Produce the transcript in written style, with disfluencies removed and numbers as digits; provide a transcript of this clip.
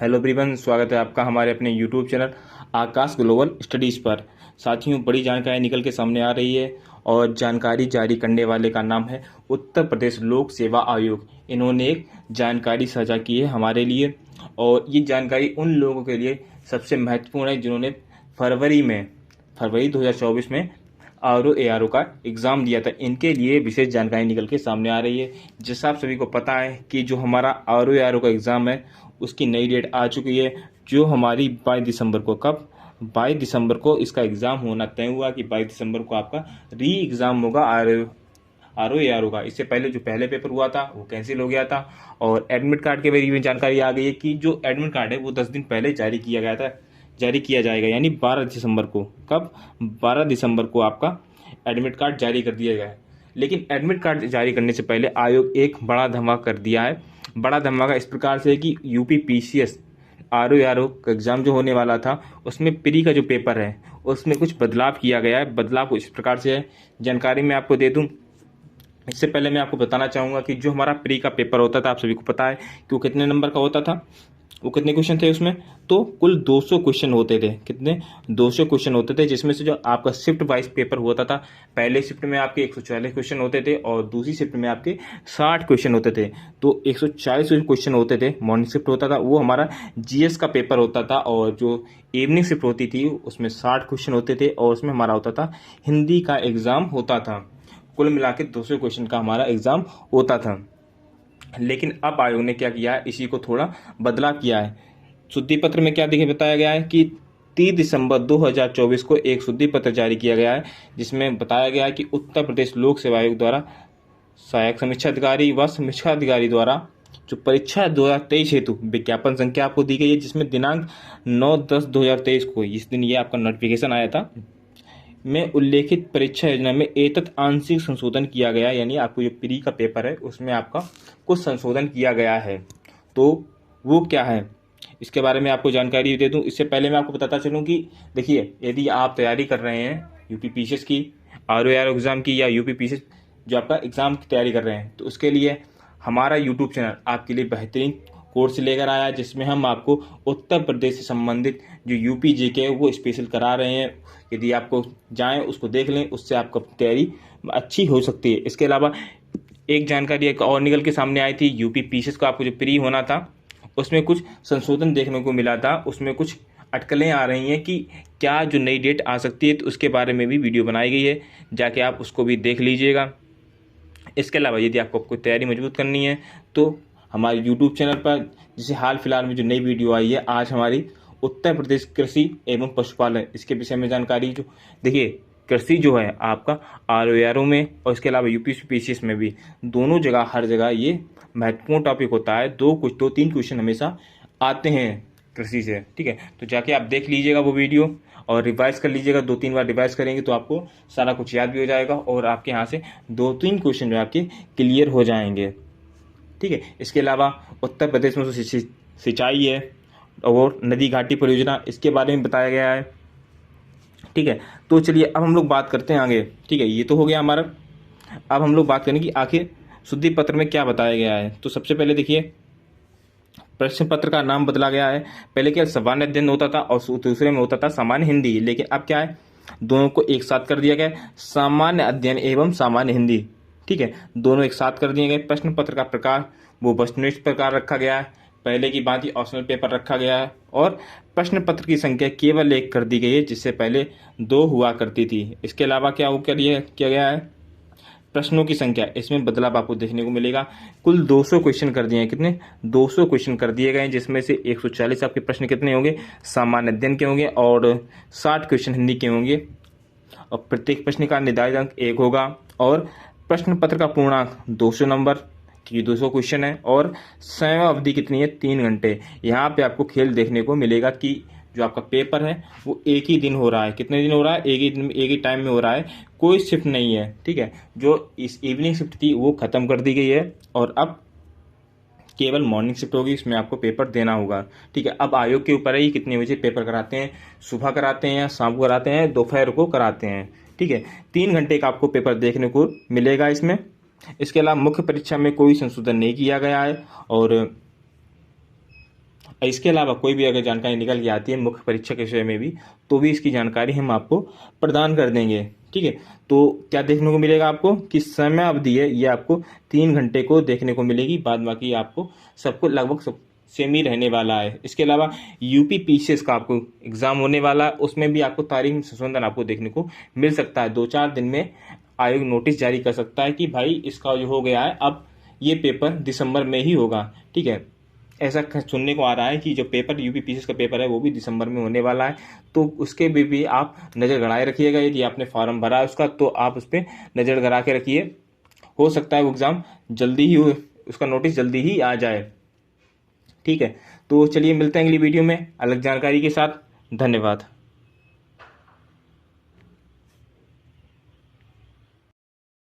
Hello everyone, स्वागत है आपका हमारे अपने यूट्यूब चैनल आकाश ग्लोबल स्टडीज़ पर। साथियों, बड़ी जानकारी निकल के सामने आ रही है और जानकारी जारी करने वाले का नाम है उत्तर प्रदेश लोक सेवा आयोग। इन्होंने एक जानकारी साझा की है हमारे लिए और ये जानकारी उन लोगों के लिए सबसे महत्वपूर्ण है जिन्होंने फरवरी 2024 में ARO का एग्ज़ाम दिया था। इनके लिए विशेष जानकारी निकल के सामने आ रही है। जैसा आप सभी को पता है कि जो हमारा ARO का एग्ज़ाम है उसकी नई डेट आ चुकी है, जो हमारी 22 दिसंबर को 22 दिसंबर को इसका एग्ज़ाम होना तय हुआ कि 22 दिसंबर को आपका री एग्ज़ाम होगा ARO का। इससे पहले जो पहले पेपर हुआ था वो कैंसिल हो गया था और एडमिट कार्ड के बारे में जानकारी आ गई है कि जो एडमिट कार्ड है वो 10 दिन पहले जारी किया जाएगा, यानी 12 दिसंबर को। कब? 12 दिसंबर को आपका एडमिट कार्ड जारी कर दिया गया है। लेकिन एडमिट कार्ड जारी करने से पहले आयोग एक बड़ा धमाका कर दिया है। बड़ा धमाका इस प्रकार से है कि यूपी पीसीएस ARO का एग्ज़ाम जो होने वाला था उसमें प्री का जो पेपर है उसमें कुछ बदलाव किया गया है। बदलाव कुछ इस प्रकार से है, जानकारी मैं आपको दे दूं। इससे पहले मैं आपको बताना चाहूँगा कि जो हमारा प्री का पेपर होता था, आप सभी को पता है कि वो कितने नंबर का होता था, वो कितने क्वेश्चन थे उसमें। तो कुल 200 क्वेश्चन होते थे। कितने? 200 क्वेश्चन होते थे, जिसमें से जो आपका शिफ्ट वाइज पेपर होता था, पहले शिफ्ट में आपके 140 क्वेश्चन होते थे और दूसरी शिफ्ट में आपके 60 क्वेश्चन होते थे। तो 140 क्वेश्चन होते थे, मॉर्निंग शिफ्ट होता था, वो हमारा जीएस का पेपर होता था। और जो इवनिंग शिफ्ट होती थी उसमें 60 क्वेश्चन होते थे और उसमें हमारा होता था हिंदी का एग्ज़ाम होता था। कुल मिला के 200 क्वेश्चन का हमारा एग्ज़ाम होता था। लेकिन अब आयोग ने क्या किया है, इसी को थोड़ा बदलाव किया है। शुद्धि पत्र में क्या देखिए बताया गया है कि 30 दिसंबर 2024 को एक शुद्धि पत्र जारी किया गया है, जिसमें बताया गया है कि उत्तर प्रदेश लोक सेवा आयोग द्वारा सहायक समीक्षा अधिकारी व समीक्षा अधिकारी द्वारा जो परीक्षा 2023 हेतु विज्ञापन संख्या आपको दी गई है, जिसमें दिनांक 9/10/2023 को इस दिन ये आपका नोटिफिकेशन आया था, में उल्लेखित परीक्षा योजना में एतत् आंशिक संशोधन किया गया। यानी आपको जो प्री का पेपर है उसमें आपका कुछ संशोधन किया गया है। तो वो क्या है, इसके बारे में आपको जानकारी दे दूं। इससे पहले मैं आपको बताता चलूं कि देखिए, यदि आप तैयारी कर रहे हैं यूपी पीसीएस की, ARO एग्ज़ाम की, या यूपी पीसीएस जो आपका एग्ज़ाम की तैयारी कर रहे हैं, तो उसके लिए हमारा यूट्यूब चैनल आपके लिए बेहतरीन कोर्स लेकर आया है, जिसमें हम आपको उत्तर प्रदेश से संबंधित जो यूपी जीके है वो स्पेशल करा रहे हैं। यदि आपको जाएं उसको देख लें, उससे आपका तैयारी अच्छी हो सकती है। इसके अलावा एक जानकारी एक और निकल के सामने आई थी, यूपी पीसीएस का आपको जो प्री होना था उसमें कुछ संशोधन देखने को मिला था। उसमें कुछ अटकलें आ रही हैं कि क्या जो नई डेट आ सकती है, तो उसके बारे में भी वीडियो बनाई गई है, जाके आप उसको भी देख लीजिएगा। इसके अलावा यदि आपको कोई तैयारी मजबूत करनी है तो हमारे यूट्यूब चैनल पर जैसे हाल फिलहाल में जो नई वीडियो आई है, आज हमारी उत्तर प्रदेश कृषि एवं पशुपालन, इसके विषय में जानकारी जो देखिए, कृषि जो है आपका ARO में और इसके अलावा यूपी पीसीएस में भी, दोनों जगह हर जगह ये महत्वपूर्ण टॉपिक होता है। 2-3 क्वेश्चन हमेशा आते हैं कृषि से, ठीक है। तो जाके आप देख लीजिएगा वो वीडियो और रिवाइज कर लीजिएगा। 2-3 बार रिवाइज करेंगे तो आपको सारा कुछ याद भी हो जाएगा और आपके यहाँ से 2-3 क्वेश्चन जो आपके क्लियर हो जाएंगे, ठीक है। इसके अलावा उत्तर प्रदेश में जो सिंचाई है और नदी घाटी परियोजना, इसके बारे में बताया गया है, ठीक है। तो चलिए अब हम लोग बात करते हैं आगे, ठीक है। ये तो हो गया हमारा। अब हम लोग बात करें कि आखिर शुद्धि पत्र में क्या बताया गया है। तो सबसे पहले देखिए, प्रश्न पत्र का नाम बदला गया है। पहले क्या सामान्य अध्ययन होता था और दूसरे में होता था सामान्य हिंदी, लेकिन अब क्या है, दोनों को एक साथ कर दिया गया, सामान्य अध्ययन एवं सामान्य हिंदी, ठीक है, दोनों एक साथ कर दिए गए। प्रश्न पत्र का प्रकार वो वस्तुनिष्ठ प्रकार रखा गया है, पहले की बात ही ऑप्शनल पेपर रखा गया है। और प्रश्न पत्र की संख्या केवल 1 कर दी गई है, जिससे पहले 2 हुआ करती थी। इसके अलावा क्या किया गया है, प्रश्नों की संख्या, इसमें बदलाव आपको देखने को मिलेगा। कुल 200 क्वेश्चन कर दिए हैं। कितने? 200 क्वेश्चन कर दिए गए हैं, जिसमें से 140 आपके प्रश्न कितने होंगे, सामान्य अध्ययन के होंगे और 60 क्वेश्चन हिंदी के होंगे। और प्रत्येक प्रश्न का निर्धारित अंक 1 होगा और प्रश्न पत्र का पूर्णांक 200 नंबर की 200 क्वेश्चन है और समय अवधि कितनी है, 3 घंटे। यहाँ पे आपको खेल देखने को मिलेगा कि जो आपका पेपर है वो एक ही दिन हो रहा है। कितने दिन हो रहा है? एक ही दिन में, एक ही टाइम में हो रहा है, कोई शिफ्ट नहीं है, ठीक है। जो इस इवनिंग शिफ्ट थी वो खत्म कर दी गई है और अब केवल मॉर्निंग शिफ्ट होगी, इसमें आपको पेपर देना होगा, ठीक है। अब आयोग के ऊपर है कि कितने बजे पेपर कराते हैं, सुबह कराते हैं या शाम को कराते हैं, दोपहर को कराते हैं, ठीक है। 3 घंटे का आपको पेपर देखने को मिलेगा इसमें। इसके अलावा मुख्य परीक्षा में कोई संशोधन नहीं किया गया है और इसके अलावा कोई भी अगर जानकारी निकल के आती है मुख्य परीक्षा के विषय में भी, तो भी इसकी जानकारी हम आपको प्रदान कर देंगे। ठीक है, तो क्या देखने को मिलेगा आपको कि समय अवधि है ये आपको 3 घंटे को देखने को मिलेगी, बाद बाकी आपको सबको लगभग सब सेम ही रहने वाला है। इसके अलावा यूपी पीसीएस का आपको एग्जाम होने वाला है, उसमें भी आपको तारीख में संशोधन आपको देखने को मिल सकता है। 2-4 दिन में आयोग नोटिस जारी कर सकता है कि भाई इसका जो हो गया है, अब ये पेपर दिसंबर में ही होगा। ठीक है, ऐसा सुनने को आ रहा है कि जो पेपर यूपी पीसीएस का पेपर है वो भी दिसंबर में होने वाला है, तो उसके भी आप नज़र गड़ाए रखिएगा। यदि आपने फॉर्म भरा है उसका, तो आप उस पर नज़र गड़ा के रखिए। हो सकता है वो एग्ज़ाम जल्दी ही हो, उसका नोटिस जल्दी ही आ जाए। ठीक है, तो चलिए मिलते हैं अगली वीडियो में अलग जानकारी के साथ। धन्यवाद।